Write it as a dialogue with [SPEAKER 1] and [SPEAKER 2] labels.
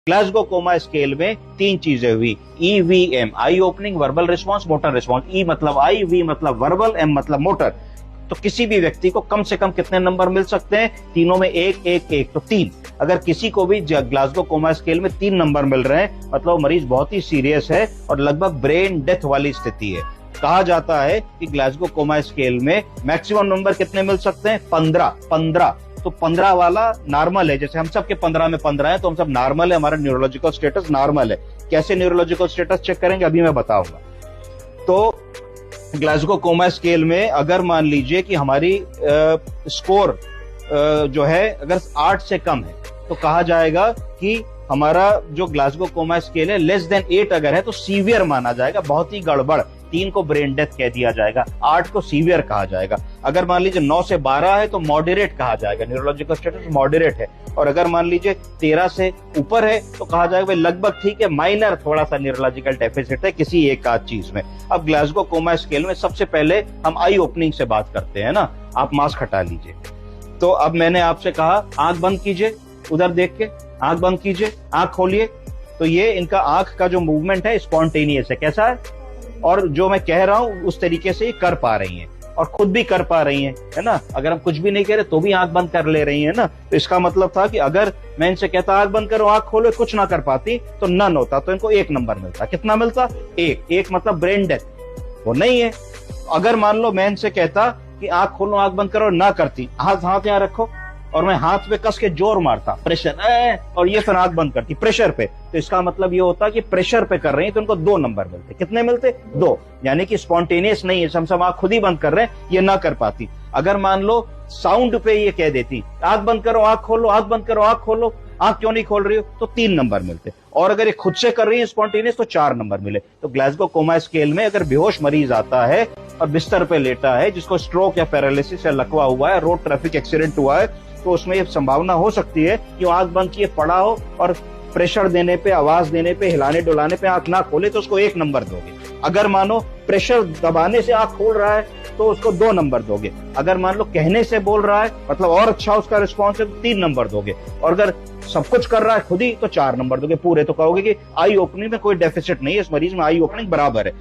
[SPEAKER 1] Glasgow coma scale में 3 चीजें हुई, EVM, eye opening, verbal response, motor response. E मतलब आई, वी मतलब वर्बल, एम मतलब मोटर। तो किसी भी व्यक्ति को कम से कम कितने नंबर मिल सकते हैं? तीनों में एक एक एक, तो 3। अगर किसी को भी ग्लासगो कोमा स्केल में 3 नंबर मिल रहे हैं मतलब मरीज बहुत ही सीरियस है और लगभग ब्रेन डेथ वाली स्थिति है। कहा जाता है कि ग्लासगो कोमा स्केल में मैक्सिमम नंबर कितने मिल सकते हैं? 15। तो 15 वाला नॉर्मल है, जैसे हम सब के 15 में 15 है तो हम सब नॉर्मल है, हमारा न्यूरोलॉजिकल स्टेटस नॉर्मल है। कैसे न्यूरोलॉजिकल स्टेटस चेक करेंगे अभी मैं बताऊंगा। तो ग्लासगो कोमा स्केल में अगर मान लीजिए कि हमारी स्कोर जो है अगर 8 से कम है तो कहा जाएगा कि हमारा जो ग्लासगो कोमा स्केल है लेस देन 8 अगर है तो सीवियर माना जाएगा, बहुत ही गड़बड़। 3 को ब्रेन डेथ कह दिया जाएगा, 8 को सीवियर कहा जाएगा। अगर मान लीजिए 9 से 12 है तो मॉडरेट कहा जाएगा, न्यूरोलॉजिकल स्टेटस मॉडरेट है। और अगर मान लीजिए 13 से ऊपर है तो कहा जाएगा भाई लगभग ठीक है, माइनर थोड़ा सा न्यूरोलॉजिकल डेफिसिट है किसी एक आध चीज में। अब ग्लासगो कोमा स्केल में सबसे पहले हम आई ओपनिंग से बात करते हैं ना। आप मास्क हटा लीजिए। तो अब मैंने आपसे कहा आंख बंद कीजिए, उधर देख के आंख बंद कीजिए, आंख खोलिए। तो ये इनका आंख का जो मूवमेंट है स्पॉन्टेनियस है, कैसा है? और जो मैं कह रहा हूं उस तरीके से ये कर पा रही हैं और खुद भी कर पा रही हैं, है ना। अगर हम कुछ भी नहीं कह रहे तो भी आंख बंद कर ले रही हैं ना। तो इसका मतलब था कि अगर मैं इनसे कहता आंख बंद करो, आंख खोलो, कुछ ना कर पाती तो नन होता, तो इनको 1 नंबर मिलता। कितना मिलता? 1 मतलब ब्रेन डेथ, वो नहीं है। अगर मान लो मैं इनसे कहता कि आंख खोलो, आंख बंद करो, ना करती, हाथ यहाँ रखो और मैं हाथ पे कस के जोर मारता, प्रेशर, और ये फिर आंख बंद करती प्रेशर पे, तो इसका मतलब ये होता कि प्रेशर पे कर रही है तो इनको 2 नंबर मिलते। कितने मिलते? 2। यानी कि स्पॉन्टेनियस नहीं है, हम सब आंख खुद ही बंद कर रहे हैं, ये ना कर पाती। अगर मान लो साउंड पे ये कह देती आंख बंद करो, आंख खोलो, आंख बंद करो, आंख खोलो, आंख क्यों नहीं खोल रही हो, तो 3 नंबर मिलते। और अगर ये खुद से कर रही है स्पॉन्टेनियस तो 4 नंबर मिले। तो ग्लासगो कोमा स्केल में अगर बेहोश मरीज आता है और बिस्तर पे लेटा है, जिसको स्ट्रोक या पैरालिसिस या लकवा हुआ है, रोड ट्रैफिक एक्सीडेंट हुआ है, तो उसमें ये संभावना हो सकती है कि आंख बंद किए पड़ा हो और प्रेशर देने पे, आवाज देने पे, हिलाने डुलाने पे आंख ना खोले तो उसको 1 नंबर दोगे। अगर मानो प्रेशर दबाने से आंख खोल रहा है तो उसको 2 नंबर दोगे। अगर मान लो कहने से बोल रहा है मतलब और अच्छा उसका रिस्पॉन्स है तो 3 नंबर दोगे। और अगर सब कुछ कर रहा है खुद ही तो 4 नंबर दोगे पूरे। तो कहोगे कि आई ओपनिंग में कोई डेफिसिट नहीं है, इस मरीज में आई ओपनिंग बराबर है।